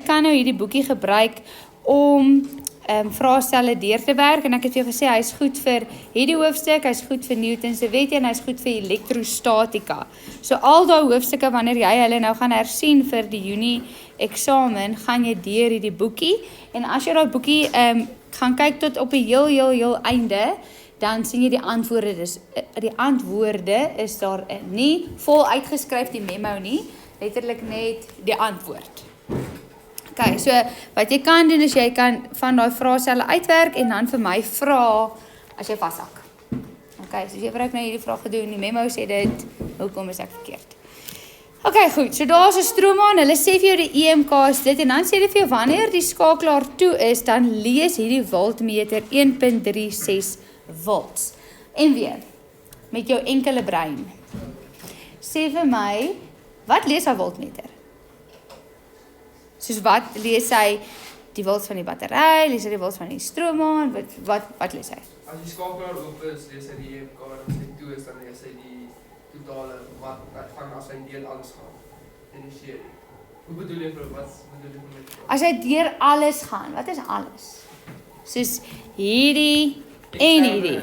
kan nou hierdie boekie gebruik om vraestelle deur te werk, en ek het vir jou gesê, hy is goed vir hierdie hoofstuk, hy is goed vir Newton se wette, en hy is goed vir elektrostatika. So al daai hoofstukke, wanneer jy hulle nou gaan hersien vir die Junie eksamen, gaan jy deur hierdie boekie, en as jy daai boekie gaan kyk tot op die heel einde, dan sien jy die antwoorde is daar nie vol uitgeskryf die memo nie, letterlik net die antwoord. Okay, so wat jy kan doen is jy kan van daai vraestelle uitwerk en dan vir my vra as jy vashak. Okay, so jy het nou hierdie vraag gedoen, die memo sê dit, hoekom is ek verkeerd? Okay, goed, so daar is 'n stroommaan, hulle sê vir jou die EMK is dit, en dan sê hulle vir jou wanneer die skakelaar toe is, dan lees hierdie voltmeter 1.36 volts. En weer, met jou enkele brein. Sê vir my, wat lees hy voltmeter? Soos wat lees hy die volts van die battery, lees hy die volts van die stroommaan, wat lees hy? As die skakelaar oop is, lees hy die EMK, en as hy toe is, dan lees hy die totale, wat gaan as hy deel alles gaan, in die serie. Hoe bedoel jy vir, wat bedoel jy vir my? As hy deur alles gaan, wat is alles? Soos hierdie en hierdie.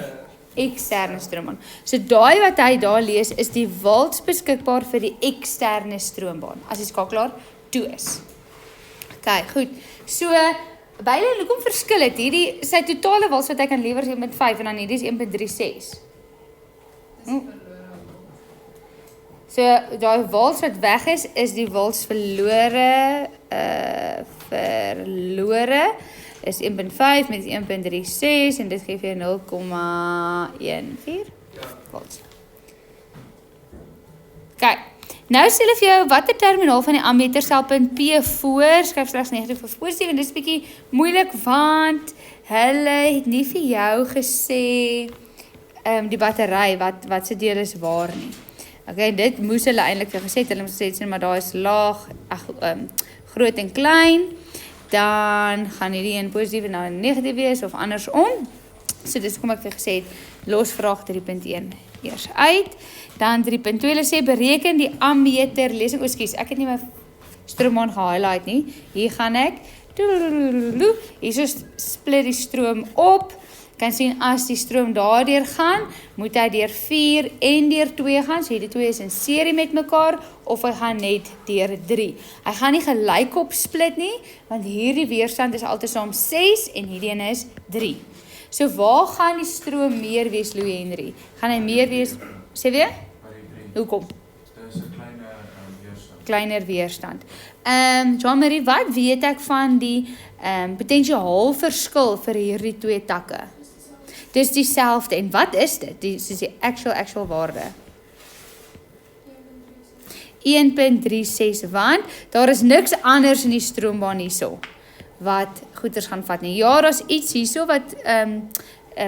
Eksterne stroombaan. So daai wat hy daar lees, is die volts beskikbaar vir die eksterne stroombaan, as die skakelaar toe is. Okay, goed. So, beide hoekom verskil het? Hierdie, sy totale volts wat hy kan lewer is 1.5 en dan hierdie is 1.36. So, daai volts wat weg is die volts verlore is 1.5 met 1.36 en dit gee vir 0,14 volts. Okay. Nou sê hulle vir jou, wat die terminaal van die ammeter sal punt P voor, skryf slegs negatief of positief, en dit is bietjie moeilik, want hulle het nie vir jou gesê die battery, wat se deel is waar nie. Okay, dit moes hulle eintlik vir gesê, hulle moes sê, maar daar is laag, groot en klein, dan gaan hierdie een positief en nou negatief wees, of andersom. So dis kom ek vir gesê het, los vraag 3.1 eers uit. Dan 3.2, hulle sê, bereken die ammeter lesing, ekskuus, ek het nie my stroommaan gehighlight nie, hier gaan ek, hier so split die stroom op, kan sien as die stroom daardeur gaan, moet hy deur 4 en deur 2 gaan, so hierdie 2 is in serie met mekaar, of hy gaan net deur 3. Hy gaan nie gelyk op split nie, want hierdie weerstand is altyd saam 6 en hierdie een is 3. So waar gaan die stroom meer wees, Louis Henry? Gaan hy meer wees, sê weer? Hoekom? Dit is 'n kleiner weerstand. Kleiner weerstand. Jean-Marie, wat weet ek van die potensiaal verskil vir hierdie twee takke? Dis dieselfde, en wat is dit? Dis die actual waarde. 1.36, want daar is niks anders in die stroombaan hierso wat goeders gaan vat nie. Ja, daar is iets hierso wat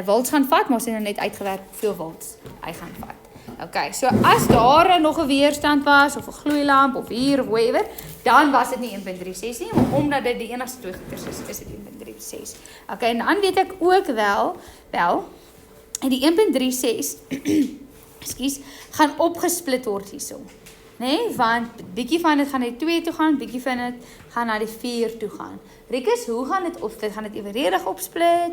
volts gaan vat, maar ons het nou net uitgewerk hoeveel volts hy gaan vat. Okay, so as daar nog 'n weerstand was, of 'n gloeilamp, of hier, of whatever, dan was dit nie 1.36 nie, maar omdat dit die enigste twee goeders is dit 1.36. Okay, en dan weet ek ook wel, en die 1.36, ekskuus, gaan opgesplit word hierso. Nee, want bietjie van dit gaan na die 2 toe gaan, bietjie van dit gaan na die 4 toe gaan. Rikus, hoe gaan dit opsplit? Gaan dit evenredig opsplit?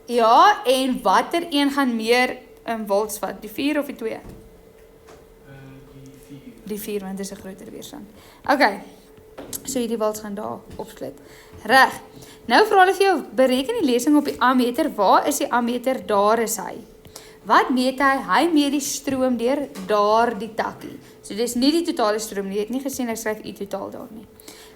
Ja, en watter een gaan meer volts vat? Die 4 of die 2? Die 4, want dit is 'n groter weerstand. Okay, so hierdie volts gaan daar opsplit. Reg. Nou vra hulle vir jou, bereken die lesing op die ammeter. Waar is die ammeter? Daar is hy. Wat meet hy? Hy meet die stroom deur daardie takkie. So dis nie die totale stroom nie. Jy het nie gesien ek skryf I totaal daar nie.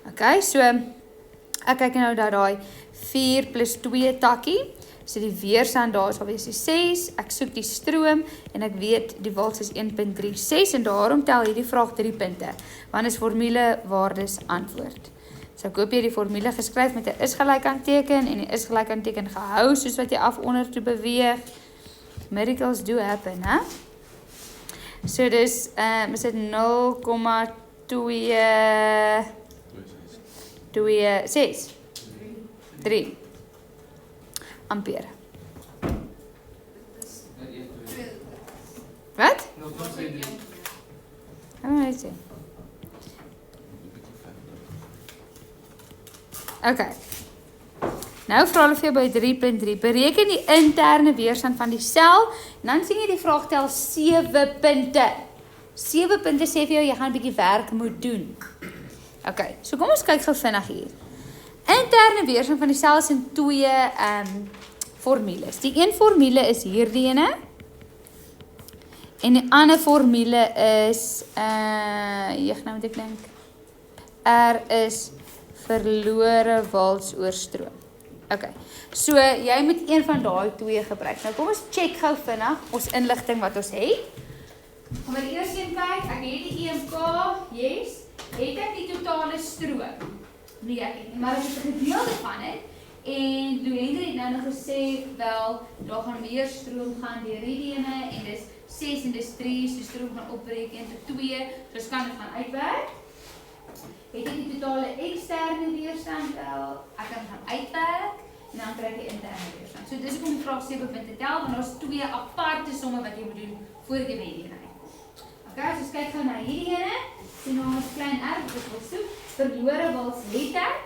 Okay, so ek kyk nou dat daai 4 plus 2 takkie. So die weerstand daar sal wees die 6. Ek soek die stroom en ek weet die volts is 1.36 en daarom tel hierdie vraag 3 punte. Want is formule waardes antwoord. So ek hoop jy die formule geskryf met 'n is gelyk aan teken en die is gelyk aan teken gehou soos wat jy af onder toe beweeg. Miracles do happen, hè? So dis is dit 0,226 ampere. Wat? Gaan we net sien. Okay. Nou vra hulle vir jou by 3.3. Bereken die interne weerstand van die sel. En dan sien jy die vraagtel 7 punte. 7 punte sê vir jou, jy gaan 'n bietjie werk moet doen. Okay, so kom ons kyk gou vinnig hier. Interne weerstand van die sel is in 2 formules. Die een formule is hierdie ene. En die ander formule is, nou moet ek dink. R is verlore walsoorstroom. Okay, so jy moet een van daai 2 gebruik. Nou kom ons check gou vinnig ons inligting wat ons het. Kom maar eers een kyk, ek het die EMK, yes. Het ek die totale stroom? Nee, ek het nie, maar as ek 'n gedeelte van het, en Louwender het nou gesê, wel, daar gaan meer stroom gaan deur hierdie ene, en dis 6 en dis 3, so stroom gaan opbreek 1 tot 2, so kan dit gaan uitwerk. Het ek die totale eksterne weerstand wel, ek kan gaan uitwerk, en dan kry ek die interne weerstand. So dis hoekom die vraag 7 punte tel, want daar's 2 aparte somme wat jy moet doen, voor jy by hierdie ene. Okay, so kyk gou na hierdie ene, sien nou ons klein r, wat ek wil soek, verlore wals het ek,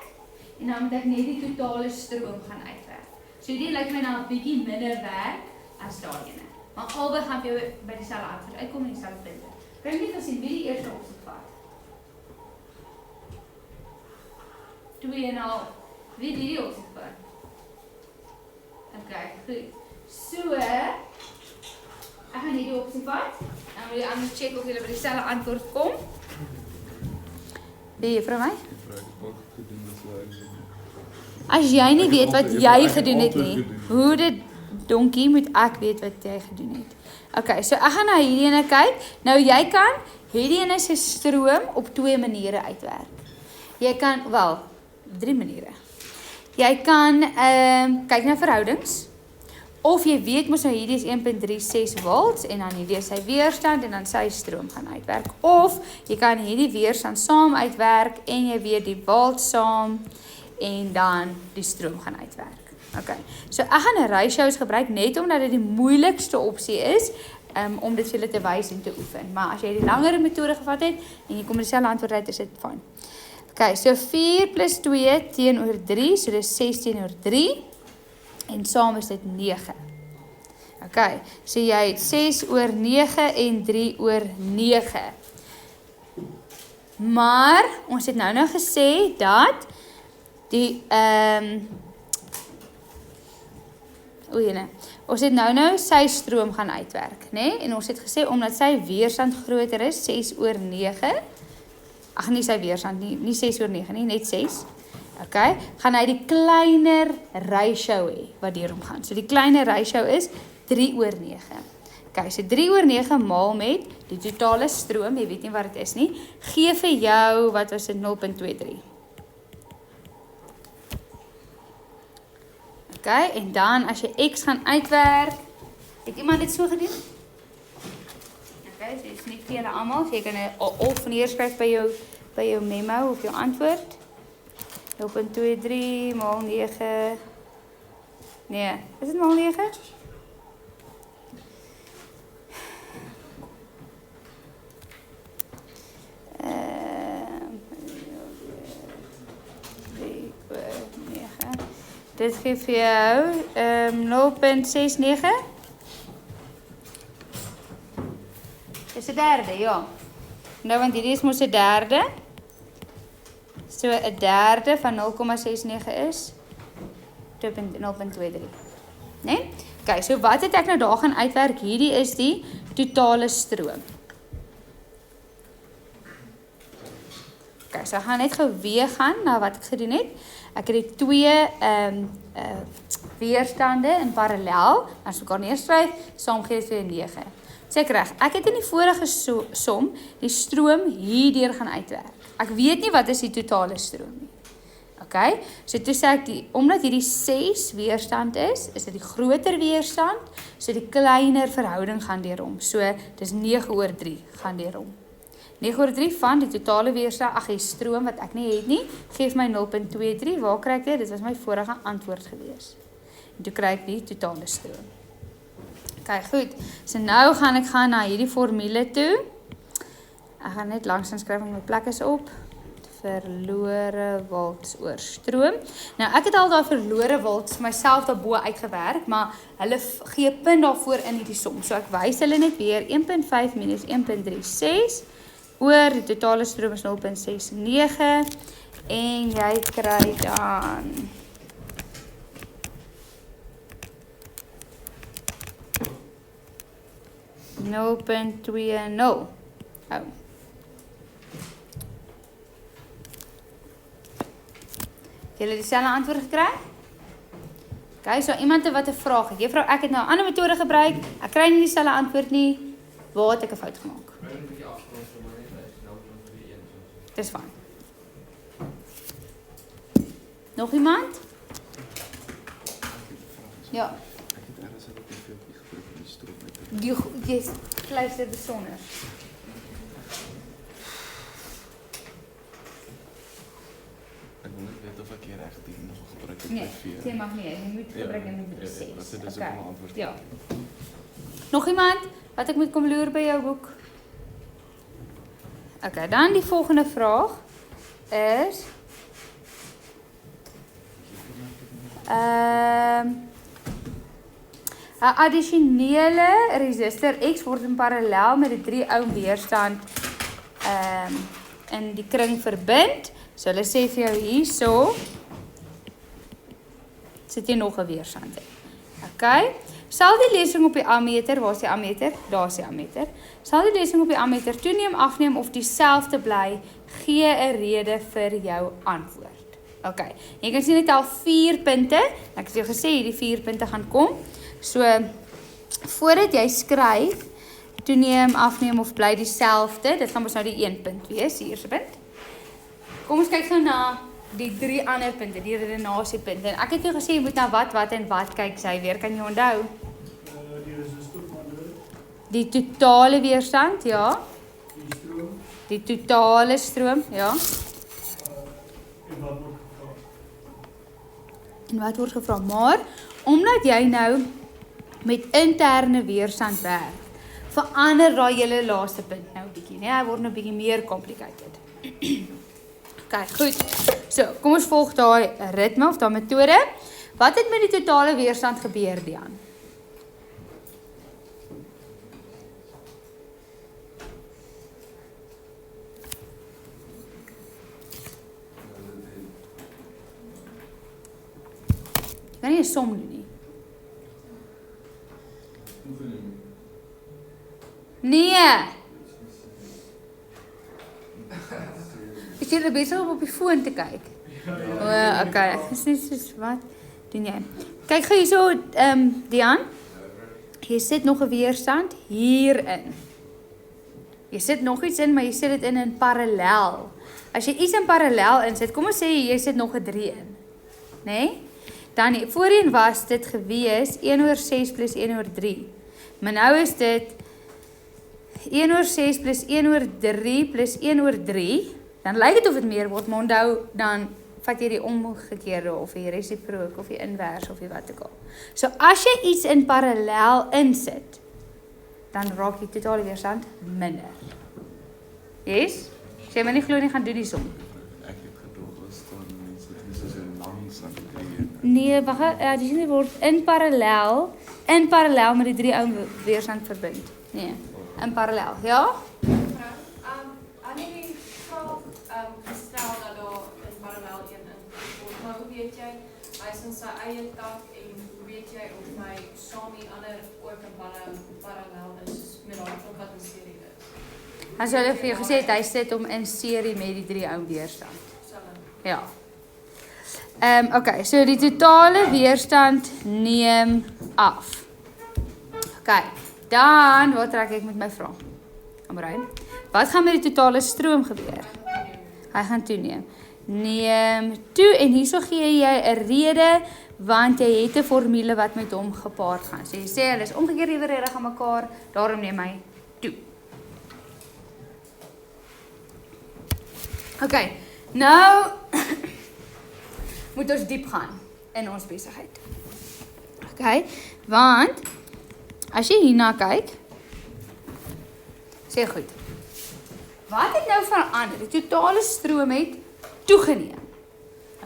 en dan moet ek net die totale stroom gaan uitwerk. So die lyk my nou 'n bietjie minder werk as daai ene. Maar albei gaan vir jou by dieselfde antwoord uitkom en dieselfde punte. Kan jy net sien wie die eerste opsie vat? 2,5. Wie die opsie vat? Okay, goed. So, ek gaan hierdie opsie vat. Dan wil jy anders check of jy by dieselfde antwoord kom. Wie juffrou my? As jy nie weet wat jy gedoen het nie, hoe dit donkie moet ek weet wat jy gedoen het. Okay, so ek gaan na hierdie ene kyk. Nou jy kan hierdie ene se stroom op 2 maniere uitwerk. Jy kan, wel, 3 maniere. Jy kan kyk na verhoudings. Of jy weet mos nou hierdie is 1.36 volts en dan hierdie is sy weerstand en dan sy stroom gaan uitwerk. Of jy kan hierdie weerstand saam uitwerk en jy weet die volt saam en dan die stroom gaan uitwerk. Okay. So ek gaan 'n ratios gebruik net omdat dit die moeilikste opsie is om dit vir julle te wys en te oefen. Maar as jy die langere metode gevat het en jy kom dieselfde antwoord uit, is dit fyn. Okay, so 4 plus 2 teenoor 3, so dis 6 teenoor 3 en saam is dit 9. Okay, so jy het 6 oor 9 en 3 oor 9. Maar ons het nou gesê dat die ons het nou sy stroom gaan uitwerk, né? En ons het gesê omdat sy weerstand groter is, 6 oor 9. Ag nie sy weerstand nie 6 oor 9 nie, net 6. Okay, gaan hy die kleiner ratio hê wat deur hom gaan. So die kleiner ratio is 3 oor 9. Okay, so 3 oor 9 maal met die totale stroom, jy weet nie wat dit is nie, gee vir jou, wat was dit, 0.23. Okay, en dan as jy x gaan uitwerk, het iemand dit so gedoen? Okay, so dit is nie vir julle almal, so jy kan of neerskryf by jou memo of jou antwoord. 0.23 maal 9. Nee, is dit maal 9? Dit geef vir jou 0.69. Is 'n derde, ja. Nou want hierdie is mos 'n derde. So 'n derde van 0,69 is 0.23. Né? Okay, so wat het ek nou daar gaan uitwerk? Hierdie is die totale stroom. Okay, so ek gaan net gou weer gaan na wat ek gedoen het. Ek het die 2 weerstande in parallel, as mekaar neerskryf, saam gee dit vir 9. Sê reg, ek het in die vorige som die stroom hierdeur gaan uitwerk. Ek weet nie wat is die totale stroom nie. Okay, so toe sê ek, omdat hierdie 6 weerstand is dit die groter weerstand, so die kleiner verhouding gaan deur hom. So, dis 9 oor 3 gaan deur hom. 9 oor 3 van die totale weerstand, die stroom wat ek nie het nie, geef my 0.23, waar kry ek dit? Dit was my vorige antwoord gewees. En toe kry ek die totale stroom. Okay, goed. So nou gaan ek na hierdie formule toe. Ek gaan net langs skryf, my plek is op. verlore walts oor stroom. Nou ek het al daai verlore walts myself daarbo uitgewerk, maar hulle gee punt daarvoor in hierdie som. So ek wys hulle net weer 1.5 minus 1.36 oor die totale stroom is 0.69 en jy kry dan .20. Oh. Julle dieselfde antwoord gekry? Okay, so iemand wat 'n vraag het. Juffrou, ek het nou 'n ander metode gebruik. Ek kry nie dieselfde antwoord nie. Waar het ek 'n fout gemaak? Dis fyn. Nog iemand? Ja. Jy luister besonder. Ek wil net weet of ek hier reg die nog gebruik het Nee, by 4. jy mag nie. Jy moet gebruik in die 6. Wat is dit ook 'n antwoord? Ja. Nog iemand wat ek moet kom loer by jou boek? Okay, dan die volgende vraag is 'n addisionele resistor X word in parallel met die 3 ohm weerstand in die kring verbind. So hulle sê vir jou hierso sit jy nog 'n weerstand in. Okay. Sal die lesing op die ammeter, waar is die ammeter? Daar is die ammeter. Sal die lesing op die ammeter toeneem, afneem of dieselfde bly, gee 'n rede vir jou antwoord. Okay. Jy kan sien dit al 4 punte. Ek het jou gesê hierdie 4 punte gaan kom. So voordat jy skryf toeneem, afneem of bly dieselfde, dit gaan mos nou die 1 punt wees, die eerste punt. Kom ons kyk nou na die 3 ander punte, die redenasiepunte. En ek het jou gesê jy moet na wat en wat kyk, sy weer, kan jy onthou? Die resistormandel, Die totale weerstand, ja. die stroom, Die totale stroom, ja. en wat word gevra. En wat word gevra? Maar omdat jy nou met interne weerstand werk, verander daai hele laaste punt nou 'n bietjie, né? Hy word nou 'n bietjie meer complicated. Okay, goed. So, kom ons volg daai ritme of daai metode. Wat het met die totale weerstand gebeur, Dian? Jy kan nie 'n som doen nie. Nee. Is jy besig om op die foon te kyk? O, okay. Ek is nie soos wat doen jy? Kyk gou hierso, Dian. Jy sit nog 'n weerstand hierin. Jy sit nog iets in, maar jy sit dit in parallel. As jy iets in parallel insit, kom ons sê jy sit nog 'n 3 in. Né? Nee? Dan voorheen was dit gewees 1/6 plus 1/3. Maar nou is dit 1/6 plus 1/3 plus 1/3. Dan lyk dit of dit meer word, maar onthou dan vat jy die omgekeerde of die resiprook of die inverse of die wat ook al. So as jy iets in parallel insit, dan raak die totale weerstand minder. Yes? As jy my nie glo nie, gaan doen die som. Ek het gedog was dan mense dit is so langs aan die 3. Nee, wag, dis nie word in parallel met die 3 ohm weerstand verbind. Nee, in parallel. Ja? Aan die vraag gestel dat daar in parallel een in word, maar hoe weet jy, hy is in sy eie tak en hoe weet jy of my saam die ander ook in parallel is met daai klop wat in serie is? As hulle vir jou gesê het, hy sit om in serie met die 3 ohm weerstand. Ja. Okay, so die totale weerstand neem af. Okay, dan, wat trek ek met my vraag? Amrijn, wat gaan met die totale stroom gebeur? Hy gaan toeneem. Neem toe, en hierso gee jy 'n rede, want jy het 'n formule wat met hom gepaard gaan. So jy sê, hulle is omgekeerd evenredig aan mekaar, daarom neem hy toe. Okay, nou moet ons diep gaan in ons besigheid. Okay, want as jy hierna kyk, sê goed. Wat het nou verander? Die totale stroom het toegeneem.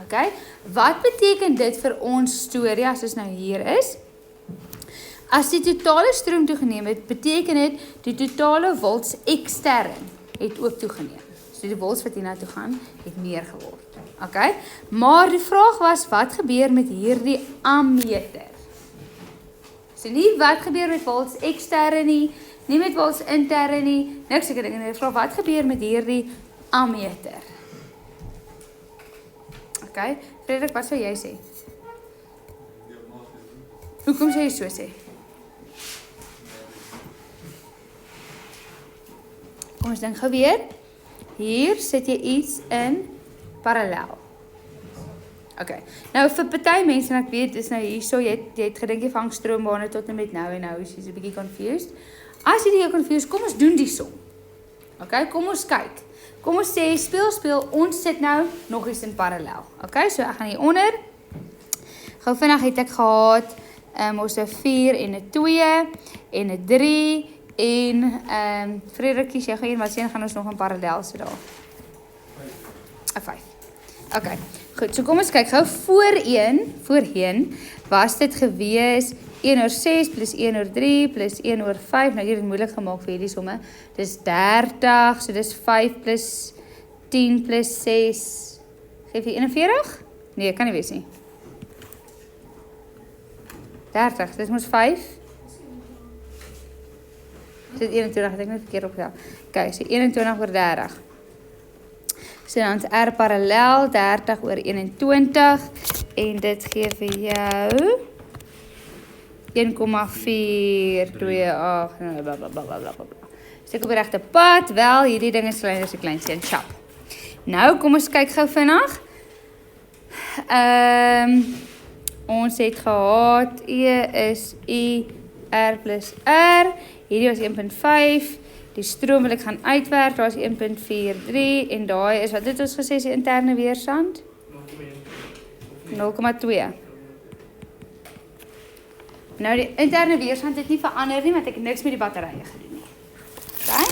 Okay? Wat beteken dit vir ons storie as ons nou hier is? As die totale stroom toegeneem het, beteken dit die totale volts ekstern het ook toegeneem. So die volts wat hier na toe gaan, het meer geword. Okay? Maar die vraag was, wat gebeur met hierdie ammeter? So nie wat gebeur met volts ekstern nie met volts intern nie, niks seker ding. Die vraag, wat gebeur met hierdie ammeter? Okay? Frederik, wat sou jy sê? Hoekom sê jy so sê? Kom ons dink gou weer. Hier sit jy iets in parallel. Okay. Nou vir party mense, en ek weet, dis nou hierso, jy het gedink jy vang stroombane tot en met nou en nou, is jy 'n bietjie confused. As jy nie confused, kom ons doen die som. Okay, kom ons kyk. Kom ons sê, speel, ons sit nou nog eens in parallel. Okay, so ek gaan hier onder. Gou vinnig het ek gehad, ons 'n 4 en 'n 2 en 'n 3 en Frederik, jy gaan hier, wat sê, gaan ons nog in parallel sit daar. 'n 5. Okay, goed, so kom ons kyk gou, voorheen was dit gewees 1/6 plus 1/3 plus 1/5, nou hier het moeilik gemaak vir hierdie somme, dis 30, so dis 5 plus 10 plus 6, geef jy 41? Nee, kan nie wees nie. 30, dis mos 5. Dit 21, het ek net verkeerd opgetel. Kyk, so 21/30. So dan is R parallel 30/21 en dit gee vir jou 1,428 blablabla. So ek op die regte pad, wel, hierdie ding is kleiner as 'n klein seun, chap. Nou, kom ons kyk gou vinnig. Ons het gehad, E is I, R plus R, hierdie was 1,5, die stroom wil ek gaan uitwerk, daar is 1,43, en daai is, wat het ons gesê, is die interne weerstand? 0,2. Nou, die interne weerstand het nie verander nie, want ek het niks met die batterye gedoen nie. Okay?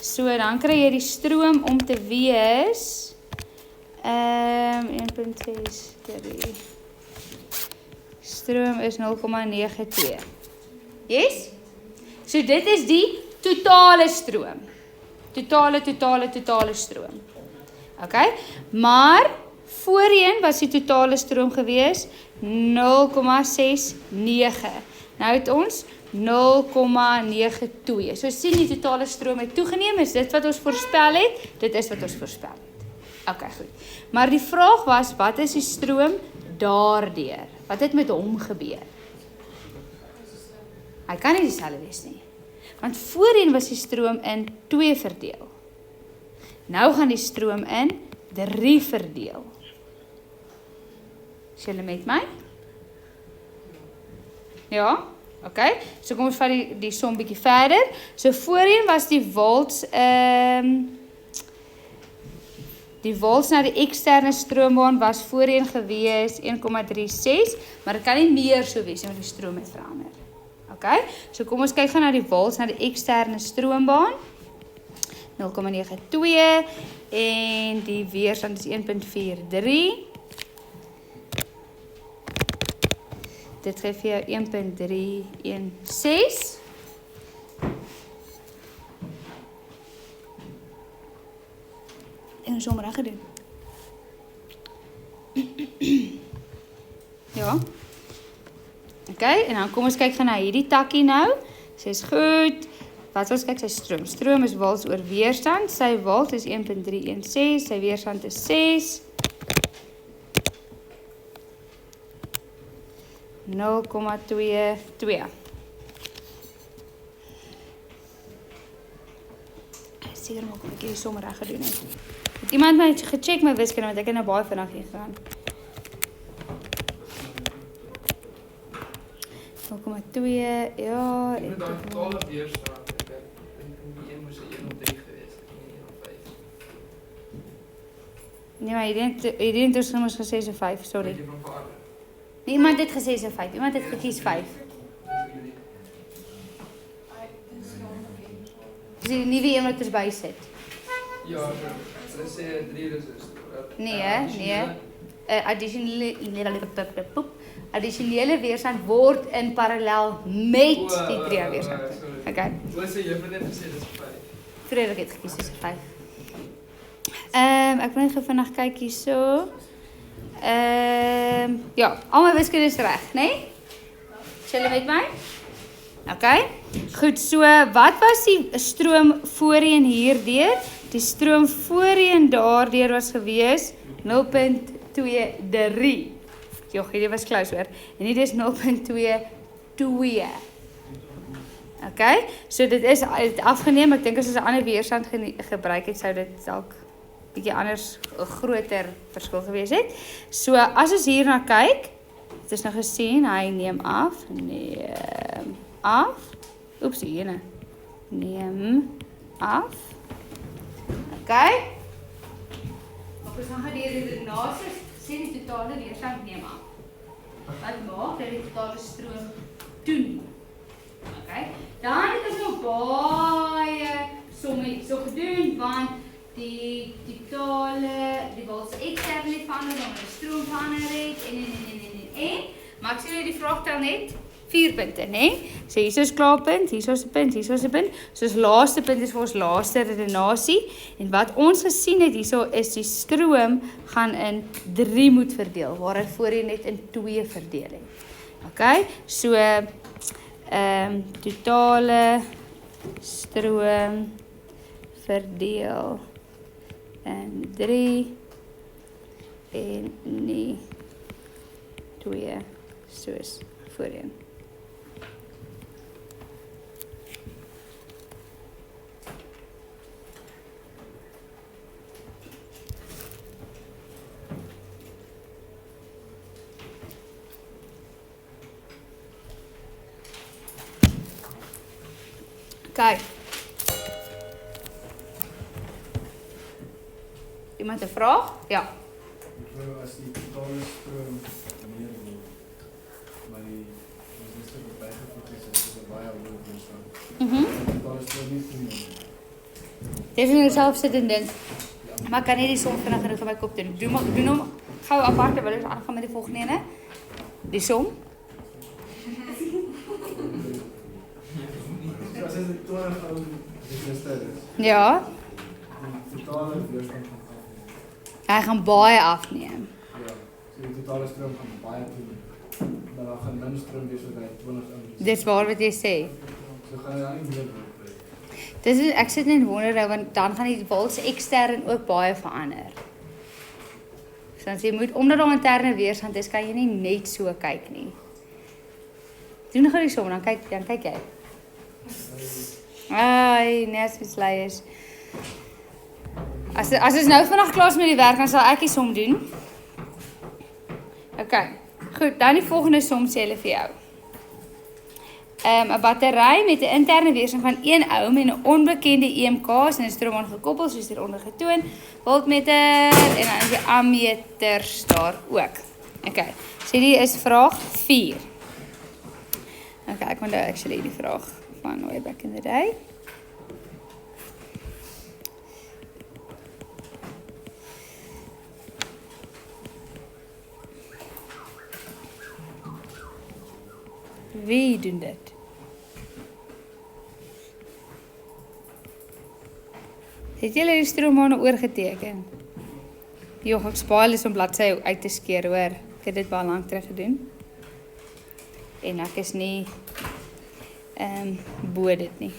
So, dan kry jy die stroom om te wees, 1,63. Stroom is 0,92. Yes? So, dit is die totale stroom. Totale stroom. Okay? Maar, voorheen was die totale stroom gewees 0,69. Nou het ons 0,92. So sien die totale stroom het toegeneem, is dit wat ons voorspel het? Dit is wat ons voorspel het. Okay, goed. Maar die vraag was, wat is die stroom daardeur? Wat het met hom gebeur? Hy kan nie dieselfde wees nie. Want voorheen was die stroom in 2 verdeel. Nou gaan die stroom in 3 verdeel. Is julle met my? Ja? Okay. So kom ons vat die som bietjie verder. So voorheen was die volts na die eksterne stroombaan was voorheen gewees 1,36, maar dit kan nie meer so wees want die stroom het verander. Okay? So kom ons kyk gaan na die volts na die eksterne stroombaan. 0,92 en die weerstand is 1,43. Dit geef vir jou 1,316. En ons sommer reg gedoen. Ja. Okay, en dan kom ons kyk gaan na hierdie takkie nou. Sy is goed. Wat ons kyk, sy stroom. Stroom is volts oor weerstand. Sy volt is 1,316, sy weerstand is 6. 0,22. Seker maak of ek hierdie som reg gedoen het. Het iemand my gecheck my wiskunde, want ek het nou baie vinnig gegaan. 0,2, ja. Ek moet dan totale weerstand, ek dink die een moes 'n 1,3 gewees het, nie 1,5. Nee, maar hierdie intussen moes gesê so 5, sorry. Ek het hom verander. Iemand het gesê so 5, iemand het gekies 5. Dis die nuwe een wat ons by sit. Ja, hulle sê 3 resistors. Addisionele weerstand word in parallel met die 3 weerstand. Okay. Wat sê jy het net gesê dis 5? Frederik het gekies dis 5. Ek wil net gou vinnig kyk hierso. Ja, al my wiskunde is reg, né? Nee? Julle met my? Okay. Goed, so wat was die stroom voorheen hierdeur? Die stroom voorheen daardeur was gewees 0.23. Jochie, dit was close hoor. En dit is 0.22. Okay, so dit is afgeneem. Ek dink as ons 'n ander weerstand gebruik het, sou dit dalk bietjie anders 'n groter verskil gewees het. So as ons hierna kyk, het ons nou gesien, hy neem af. Oeps, hierne. Neem af. Okay. Op ons gaan die redenasie sê die totale weerstand neem af. Wat maak dat die totale stroom toeneem? Okay. Dan het ons nog baie somme so gedoen want die totale die volts eksterne het verander, dan die stroom verander het en maar ek sê die vraag tel net 4 punte, né? So hier is klaarpunt, hier is 'n punt, hier is 'n punt. So ons laaste punt is vir ons laaste redenasie en wat ons gesien het hierso is die stroom gaan in 3 moet verdeel waar dit voorheen net in 2 verdeel het. Okay? So totale stroom verdeel in 3 en nie 2 soos voorheen. Kyk. Iemand 'n vraag? Ja. As die totale stroom meer word, maar die resistor wat bygevoeg is 'n baie hoë weerstand. Die totale stroom nie toeneem. Dis net self sit en dink. Maar kan nie die som vinnig genoeg in my kop doen. Doen hom gou apart, wil ek aangaan met die volgende ene. Die som. So as dit 20 ohm resistor is, Ja. die totale weerstand gaan afneem. Hy gaan baie afneem. Ja, so die totale stroom gaan baie toeneem. Maar dan gaan min stroom wees wat hy 20 ohm. Dis waar wat jy sê. So gaan hy dan nie meer word. Ek sit net en wonder nou want dan gaan die volts ekstern ook baie verander. So as jy moet omdat daar interne weerstand is, kan jy nie net so kyk nie. Doen gou die som dan kyk jy. Ai, net so sly is. As ons nou vandag klaar is met die werk, dan sal ek die som doen. Okay. Goed, dan die volgende som sê hulle vir jou. 'n battery met 'n interne weerstand van 1 ohm en 'n onbekende EMK en 'n stroom aangekoppel soos hieronder getoon, voltmeter en dan is die ammeters daar ook. Okay. So die is vraag 4. Okay, ek onthou actually die vraag van way back in the day. Wie doen dit? Het julle die stroombane oorgeteken? Jog, ek spaar is om bladsy uit te skeer, hoor. Ek het dit baie lank terug gedoen. En ek is nie bo dit nie.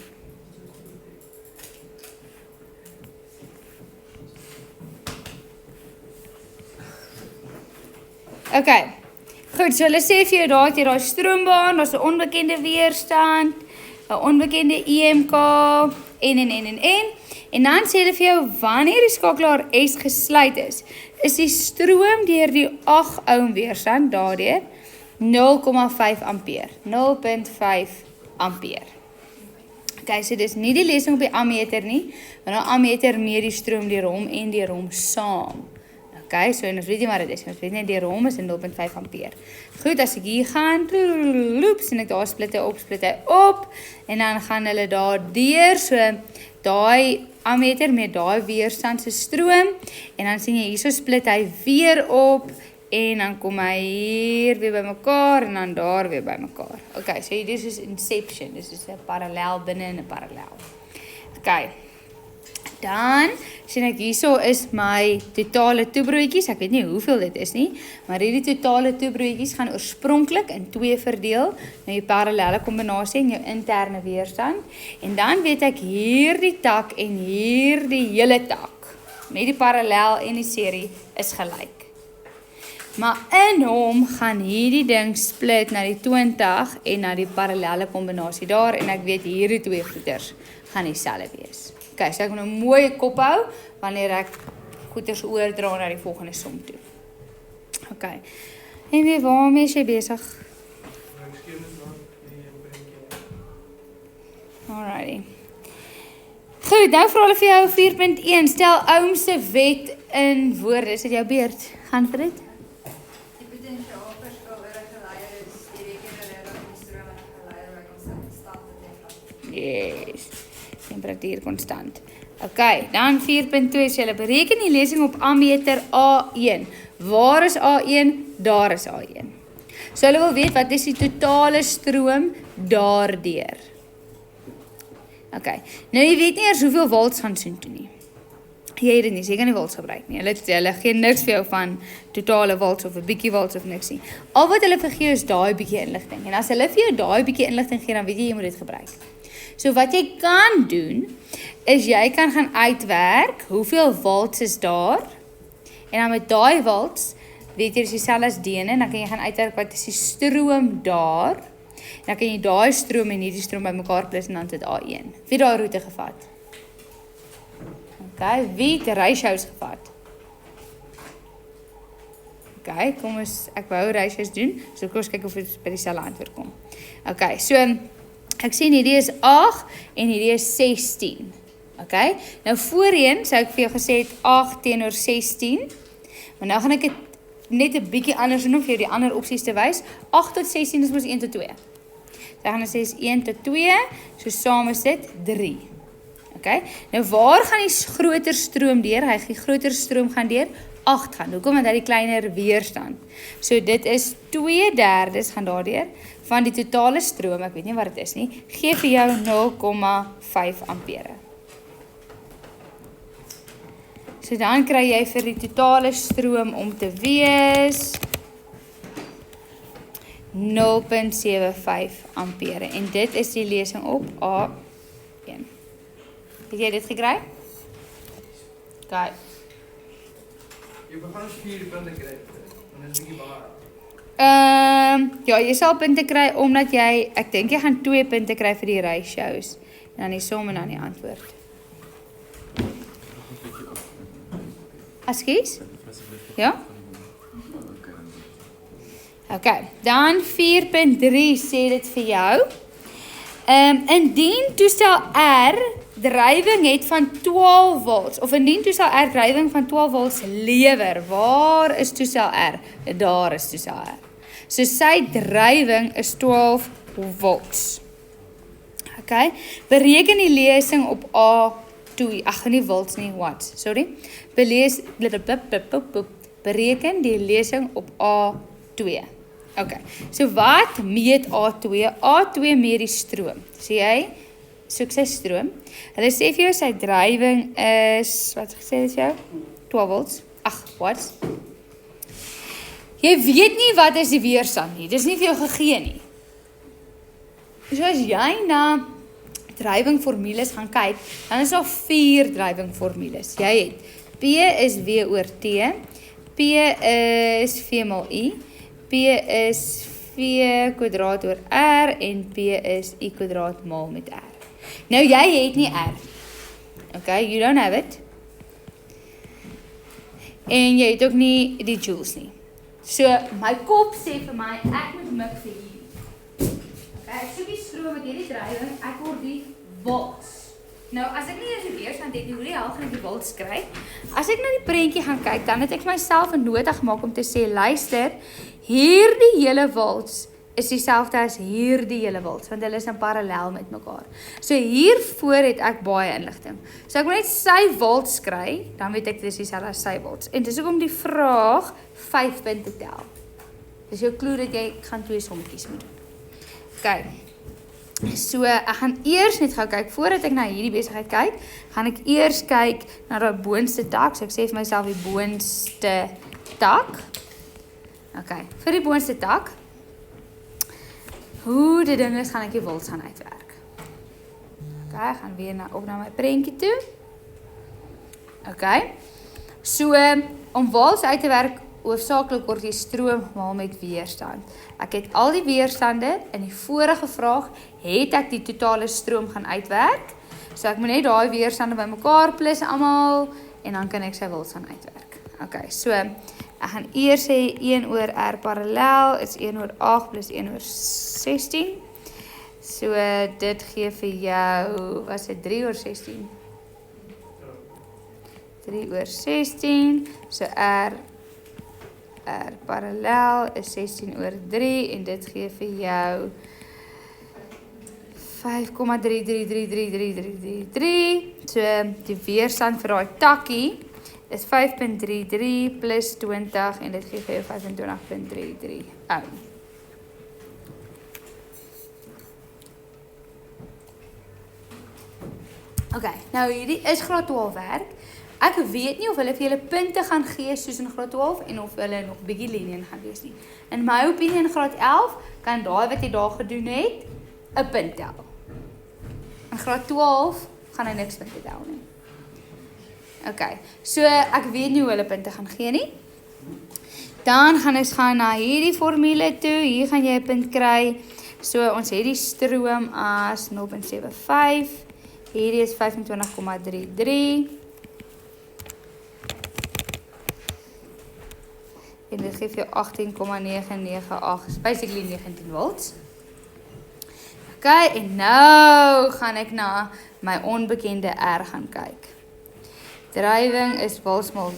Okay. Goed, so hulle sê vir jou daar het jy daai stroombaan, daar's 'n onbekende weerstand, 'n onbekende EMK en dan sê hulle vir jou wanneer die skakelaar S gesluit is die stroom deur die 8 ohm weerstand daardeur 0,5 ampere. 0,5 ampere. Okay, so dis nie die lesing op die ammeter nie, want die ammeter meet die stroom deur hom en deur hom saam. Okay, so en ons weet nie wat dit is. Ons weet net deur hom is 0,5 ampere. Goed, as ek hier gaan, loops en ek daar split hy op en dan gaan hulle daar deur, so daai ammeter met daai weerstand se stroom en dan sien jy hierso split hy weer op en dan kom hy hier weer bymekaar en dan daar weer bymekaar. Okay, so dit is inception, dis is 'n parallel binne in 'n parallel. Okay. Dan sien ek hierso is my totale toebroodjies. Ek weet nie hoeveel dit is nie, maar hierdie totale toebroodjies gaan oorspronklik in 2 verdeel, nou die parallelle kombinasie en jou interne weerstand. En dan weet ek hierdie tak en hierdie hele tak met die parallel en die serie is gelyk. Maar in hom gaan hierdie ding split na die 20 en na die parallelle kombinasie daar en ek weet hierdie 2 goeters gaan dieselfde wees. Okay, so ek moet nou mooi kop hou wanneer ek goeters oordra na die volgende som toe. Okay. En weer waarmee is jy besig? Alrighty. Goed, nou vra hulle vir jou 4.1. Stel Ohm se wet in woorde. Is dit jou beurt? Gaan vir dit? Die potensiaalverskil oor 'n geleier is die rekenrede van die stroom en 'n geleier wat konstant temperature. Yes. Temperatuur konstant. Okay, dan 4.2 sê hulle bereken die lesing op ammeter A1. Waar is A1? Daar is A1. So hulle wil weet wat is die totale stroom daardeur. Okay, nou jy weet nie eers hoeveel volts gaan soen toe nie. Jy het dit nie, so jy kan nie volts gebruik nie. Hulle gee niks vir jou van totale volts of 'n bietjie volts of niks nie. Al wat hulle vir gee is daai bietjie inligting. En as hulle vir jou daai bietjie inligting gee, dan weet jy moet dit gebruik. So wat jy kan doen, is jy kan gaan uitwerk, hoeveel volts is daar, en dan met daai volts, weet jy, is dieselfde as D1, en dan kan jy gaan uitwerk wat is die stroom daar, en dan kan jy daai stroom en hierdie stroom by mekaar plus en dan dit A1. Wie daai roete gevat? Okay, wie het ratios gevat? Okay, kom ons, ek wou ratios doen, so kom ons kyk of ons by dieselfde antwoord kom. Okay, so, ek sien hierdie is 8 en hierdie is 16. Okay, nou voorheen sou ek vir jou gesê het 8 teenoor 16, maar nou gaan ek dit net 'n bietjie anders doen om vir jou die ander opsies te wys. 8 tot 16 is mos 1 tot 2. So ek gaan sê is 1 tot 2, so saam is dit 3. Okay, nou waar gaan die groter stroom deur? Die groter stroom gaan deur 8 gaan. Hoekom? Want hy die kleiner weerstand. So dit is 2/3 gaan daardeur van die totale stroom, ek weet nie wat dit is nie, gee vir jou 0,5 ampere. So dan kry jy vir die totale stroom om te wees 0,75 ampere. En dit is die lesing op A1. Het jy dit gekry? Okay. Jy begin ons 4 punte kry, en dit is 'n bietjie baie. Ja, jy sal punte kry, omdat jy, ek dink jy gaan 2 punte kry vir die ratios, en dan die som en dan die antwoord. Askies? Ja? Okay, dan 4.3 sê dit vir jou. Indien toestel R drywing het van 12 volts, of indien toestel R drywing van 12 volts lewer, waar is toestel R? Daar is toestel R. So sy drywing is 12 volts. Okay, bereken die lesing op A2, ag nie volts nie, watts, sorry. Bereken die lesing op A2. Okay, so wat meet A2? A2 meet die stroom. Sê jy, soek sy stroom. Hulle sê vir jou sy drywing is, wat gesê dit vir jou? 12 volts. Ag, watts. Jy weet nie wat is die weerstand nie. Dit is nie vir jou gegee nie. So as jy na drywingformules gaan kyk, dan is daar 4 drywingformules. Jy het P is W oor T, P is V mal I, P is V kwadraat oor R en P is I kwadraat mal met R. Nou jy het nie R. Okay, you don't have it. En jy het ook nie die joules nie. So my kop sê vir my, ek moet mik vir hierdie. Okay, ek soek die stroom met hierdie drywing, ek word die volts. Nou, as ek nie eers die weerstand het nie, hoe die hel gaan ek die volts kry? As ek na die prentjie gaan kyk, dan het ek myself 'n nota gemaak om te sê, luister, hierdie hele volts is dieselfde as hierdie hele wilds, want hulle is in parallel met mekaar. So hiervoor het ek baie inligting. So ek moet net sy wilds kry, dan weet ek dis dieselfde as sy wilds. En dis hoekom die vraag 5 punte tel. Dis jou klou dat jy gaan 2 sommetjies moet doen. Okay. So ek gaan eers net gou kyk, voordat ek na hierdie besigheid kyk, gaan ek eers kyk na die boonste tak. So ek sê vir myself die boonste tak. Okay, vir die boonste tak, hoe die ding is, gaan ek die wilds gaan uitwerk. Okay, gaan weer op na my prentjie toe. Okay, so om wilds uit te werk, hoofsaaklik word die stroom maal met weerstand. Ek het al die weerstande, in die vorige vraag het ek die totale stroom gaan uitwerk. So ek moet net daai weerstande bymekaar plus almal, en dan kan ek sy wilds gaan uitwerk. Okay, so ek gaan eers sê 1 oor R parallel is 1 oor 8 plus 1 oor 16. So dit gee vir jou, was dit 3 oor 16? 3 oor 16, so R parallel is 16 oor 3 en dit gee vir jou 5,33333333. So die weerstand vir daai takkie is 5.33 plus 20 en dit gee vir jou 25.33 ohm. Okay, nou hierdie is graad 12 werk. Ek weet nie of hulle vir julle punte gaan gee soos in graad 12 en of hulle nog bietjie lenient gaan wees nie. In my opinie in graad 11 kan daai wat jy daar gedoen het 'n punt tel. In graad 12 gaan hy niks punte tel nie. Okay, so ek weet nie hoe hulle punte gaan gee nie. Dan gaan ons gaan na hierdie formule toe. Hier gaan jy 'n punt kry. So ons het die stroom as 0.75. Hierdie is 25,33. En dit geef jou 18,998, basically 19 volts. Okay, en nou gaan ek na my onbekende R gaan kyk. Drywing is walsmaal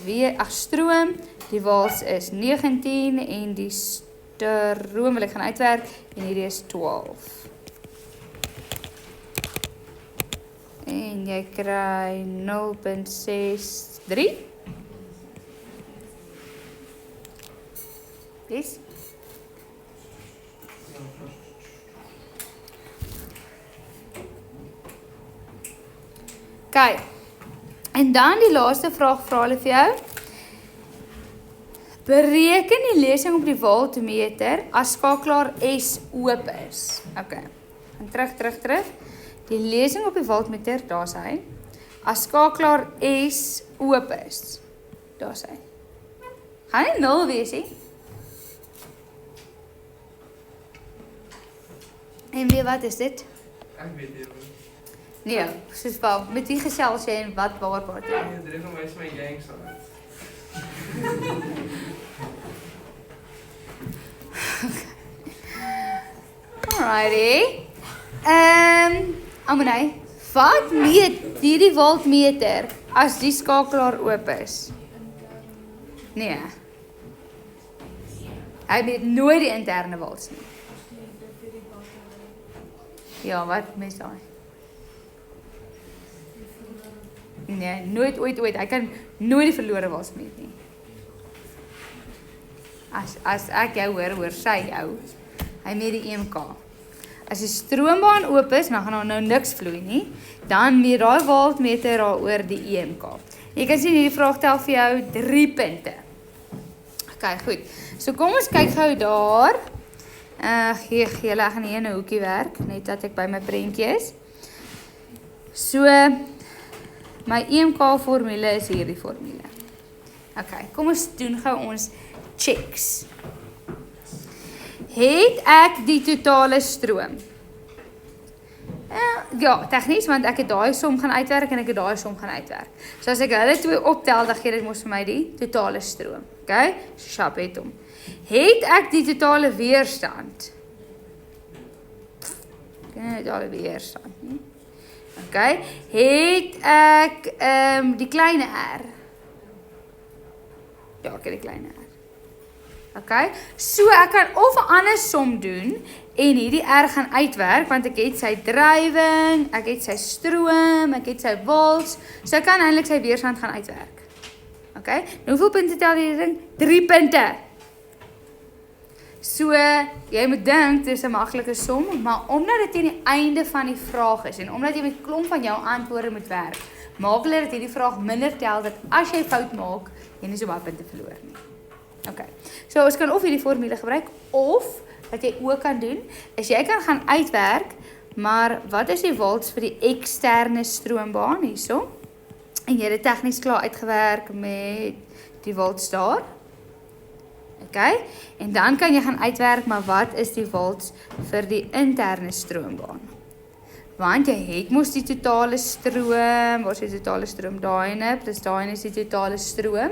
stroom, die wals is 19 en die stroom wil ek gaan uitwerk en hierdie is 12. En jy kry 0.63. Yes. Kyk. En dan die laaste vraag vra hulle vir jou. Bereken die lesing op die voltmeter as skakelaar S oop is. Okay. En terug. Die lesing op die voltmeter, daar's hy. As skakelaar S oop is. Daar's hy. Gaan nie 0 wees nie. En weet wat is dit? Ek weet nie. Nee, soos wel, met wie gesels jy en wat waar praat jy? Nee, dit is van my is my yanks aan het. Alrighty. Amonai, wat meet hierdie voltmeter as die skakelaar oop is? Nee. Hy meet nooit die interne volts nie. Ja, wat mis daai? Nee, nooit ooit. Hy kan nooit die verlore was meet nie. As ek jou hoor sy jou. Hy meet die EMK. As die stroombaan oop is, dan gaan daar nou niks vloei nie. Dan meet daai voltmeter daaroor die EMK. Jy kan sien hierdie vraag tel vir jou 3 punte. Okay, goed. So kom ons kyk gou daar. Gee julle gaan hier in 'n hoekie werk, net dat ek by my prentjie is. So my EMK formule is hierdie formule. Okay, kom ons doen gou ons checks. Het ek die totale stroom? Ja, tegnies, want ek het daai som gaan uitwerk en ek het daai som gaan uitwerk. So as ek hulle twee optel, dan gee dit mos vir my die totale stroom. Okay? Sharp het hom. Het ek die totale weerstand? Okay, totale weerstand, nie? Okay. Het ek die kleine R? Ja, ek het die kleine R. Okay? So ek kan of 'n ander som doen en hierdie R gaan uitwerk want ek het sy drywing, ek het sy stroom, ek het sy volts. So ek kan eintlik sy weerstand gaan uitwerk. Okay? Nou hoeveel punte tel hierdie ding? 3 punte. So jy moet dink dis 'n maklike som, maar omdat dit teen die einde van die vraag is en omdat jy met klomp van jou antwoorde moet werk, maak hulle dat hierdie vraag minder tel dat as jy fout maak, jy nie so baie punte verloor nie. Okay. So ons kan of hierdie formule gebruik of wat jy ook kan doen is jy kan gaan uitwerk, maar wat is die volts vir die eksterne stroombaan hierso? En jy het dit tegnies klaar uitgewerk met die volts daar. Okay? En dan kan jy gaan uitwerk, maar wat is die volts vir die interne stroombaan? Want jy het mos die totale stroom, waar is die totale stroom? Daai plus daai is die totale stroom.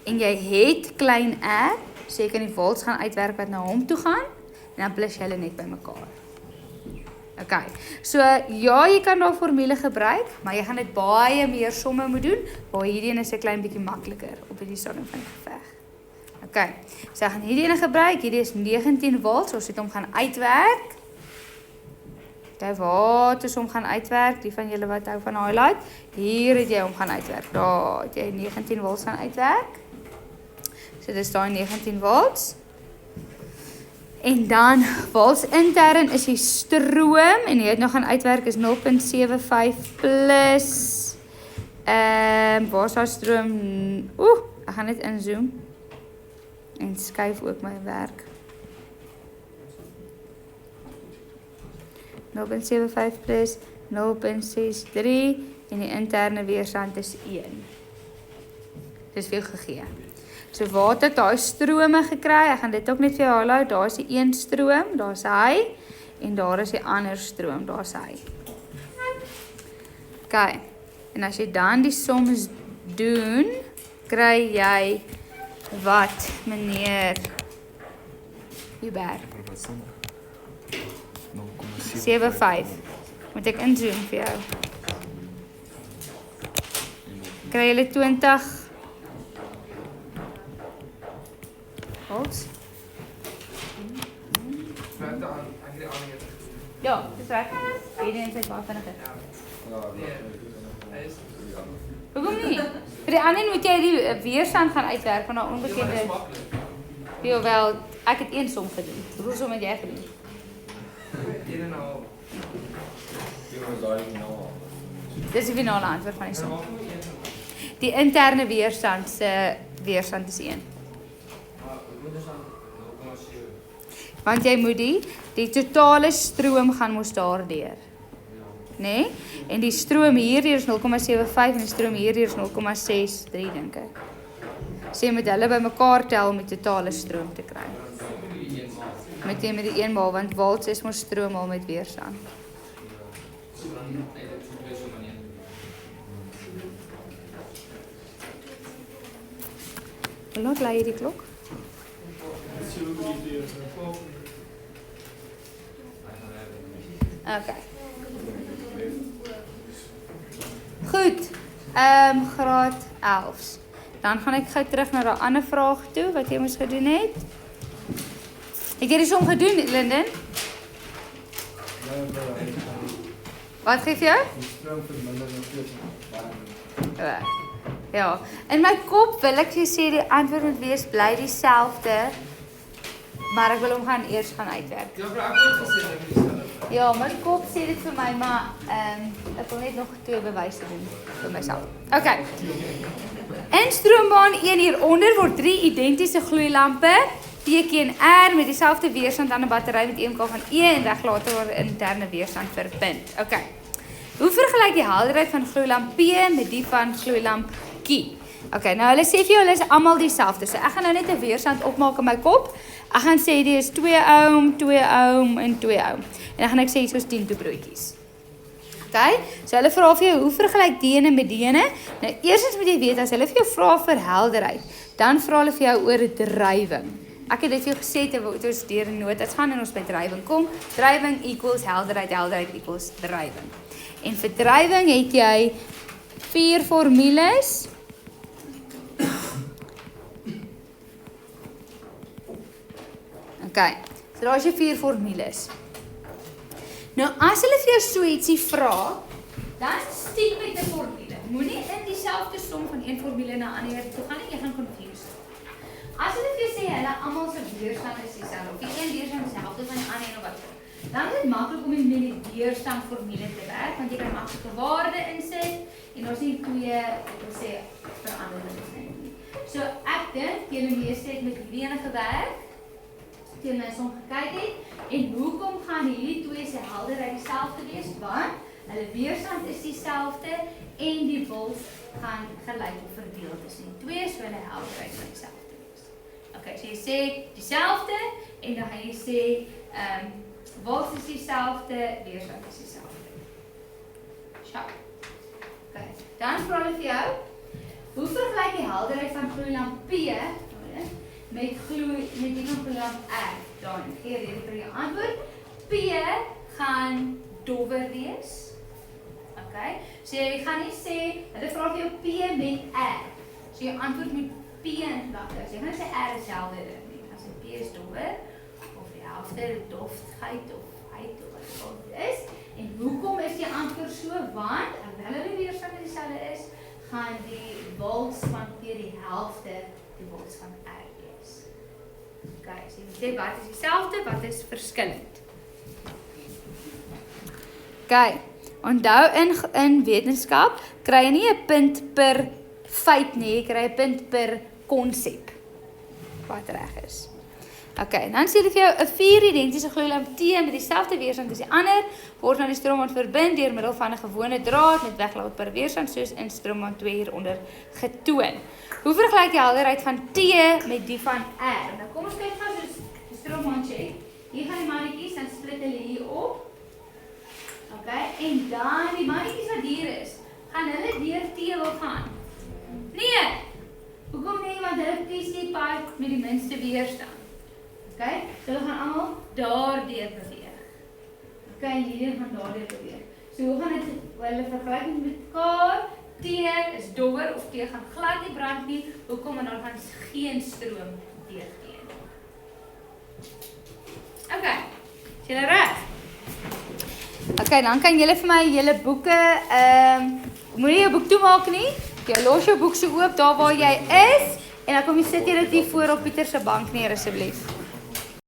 En jy het klein r, so jy kan die volts gaan uitwerk wat na hom toe gaan, en dan plus jy hulle net by mekaar. Okay, so ja, jy kan daar formule gebruik, maar jy gaan dit baie meer somme moet doen, waar hierdie is 'n klein bietjie makliker op hierdie stadium van die geveg. Okay, so ek gaan hierdie ene gebruik, hierdie is 19 volts, ons het hom gaan uitwerk. Okay, wat is hom gaan uitwerk, die van julle wat hou van highlight, hier het jy hom gaan uitwerk, daar het jy 19 volts gaan uitwerk. So dis daai 19 volts. En dan volts intern is die stroom en jy het nog gaan uitwerk is 0.75 plus waar is daar stroom? Ek gaan net inzoom en skuif ook my werk. 0.75 plus 0.63 en die interne weerstand is 1. Dis veel gegee. So waar het ek daai strome gekry? Ek gaan dit ook net vir jou hou. Daar is die een stroom, daar is hy en daar is die ander stroom, daar is hy. Okay. En as jy dan die soms doen, kry jy wat, meneer Hubert? 0,75. Moet ek inzoom vir jou? Kry julle 20 volts? Werk aan, ek het die ander een. Ja, dis reg. Hierdie een is baie vinniger. Nee, hy is... Hoekom nie? Vir die ander moet jy die weerstand gaan uitwerk van 'n onbekende. Ja, maar dis maklik. Ja, wel, ek het een som gedoen. Hoeveel som het jy gedoen? 1,5. Dis die finale antwoord van die som. Die interne weerstand se weerstand is 1. Want jy moet die totale stroom gaan mos daardeur. Nee? En die stroom hierdeur is 0,75 en die stroom hierdeur is 0,63 dink ek. So jy moet hulle bymekaar tel om die totale stroom te kry. Met die 1 maal, want volts is mos stroom al met weerstand. Hoe laat lei die klok? Okay. Goed. Graad 11. Dan gaan ek gou terug na daai ander vraag toe wat jy moes gedoen het. Het jy die som gedoen, Linden? Wat gee vir jou? Die stroom verminder nog steeds baie. Ja. In my kop wil ek sê die antwoord moet wees bly dieselfde. Maar ek wil hom eers gaan uitwerk. Ja, maar ek het gesê dat jy stel. Ja, my kop sê dit vir my, maar ek wil net nog 2 bewyse doen vir myself. Okay. In stroombaan 1 hieronder word 3 identiese gloeilampe PQ en R met dieselfde weerstand aan 'n battery met EMK van E en regulator waar interne weerstand verbind. Okay. Hoe vergelyk die helderheid van gloeilamp P met die van gloeilamp Q? Okay, nou hulle sê vir jou hulle is almal dieselfde. So ek gaan nou net 'n weerstand opmaak in my kop. Ek gaan sê dit is 2 ohm, 2 ohm en 2 ohm. En dan gaan ek sê soos 10 toebroodjies. Okay? So hulle vra vir jou hoe vergelyk die ene met die ene? Nou eerstens moet jy weet as hulle vir jou vra vir helderheid, dan vra hulle vir jou oor drywing. Ek het dit vir jou gesê terwyl ons deur 'n notas gaan en ons by drywing kom. Drywing equals helderheid, helderheid equals drywing. En vir drywing het jy 4 formules. Okay, so daar is jou 4 formules. Nou, as hulle vir jou so ietsie vra, dan stiek met 'n formule. Moenie in dieselfde som van een formule na 'n ander toe gaan nie, jy gaan confused. As hulle vir jou sê, hulle almal se weerstand is dieselfde, of die een weerstand is dieselfde van die ander en of wat, dan is dit maklik om met die weerstandformule te werk, want jy kan maklike waarde insit, en ons nie 2, ek wil sê, veranderings nie. So, ek dink, julle meeste het met hierdie ene gewerk, toe my som gekyk het, en hoekom gaan hierdie 2 se helderheid dieselfde wees, want hulle weerstand is dieselfde, en die volt gaan gelyk of verdeel tussen die 2, so hulle helderheid gaan dieselfde wees. Okay, so jy sê dieselfde, en dan gaan jy sê, volt is dieselfde, weerstand is dieselfde. Sharp. Okay, dan vra hulle vir jou, hoe vergelyk die helderheid van gloeilamp P met die van gloeilamp R? Dan gee rede vir jou antwoord. P gaan dowwer wees. Okay, so jy gaan nie sê, hulle vra vir jou P met R. So jou antwoord moet P in gedagte. So jy gaan nie sê R is helderder nie. As die P is dowwer, of die helfte, doftheid of heid of wat dit is. En hoekom is die antwoord so? Want, alhoewel hulle weerstand dieselfde is, gaan die voltspan keer die helfte die voltspan R wees. Okay, so jy sê wat is dieselfde, wat is verskillend. Okay, onthou in wetenskap kry jy nie 'n punt per feit nie, jy kry 'n punt per konsep wat reg is. Okay, dan sê hulle vir jou 'n 4 identiese gloeilamp T met dieselfde weerstand as die ander word aan die stroomman verbind deur middel van 'n gewone draad met weglaatbare weerstand soos in stroomman 2 hieronder getoon. Hoe vergelyk die helderheid van T met die van R? Nou kom ons kyk gou so die stroomman check. Hier gaan die mannetjies dan split hulle hier op. Okay, en dan die mannetjies wat hier is, gaan hulle deur T wil gaan. Nee. Hoekom nie? Want hulle kies die pad met die minste weerstand. Okay, so hulle gaan almal daardeur beweeg. Okay, en hierdie gaan daardeur beweeg. So hoe gaan dit hulle vergelyk met mekaar? T is dowwer of T gaan glad nie brand nie. Hoekom? Want daar gaan geen stroom deurgee. Okay, is julle reg? Okay, dan kan julle vir my julle boeke, moenie jou boek toemaak nie. Jy los jou boek so oop daar waar jy is en dan kom jy sit jy dit hier voor op Pieter se bank neer asseblief.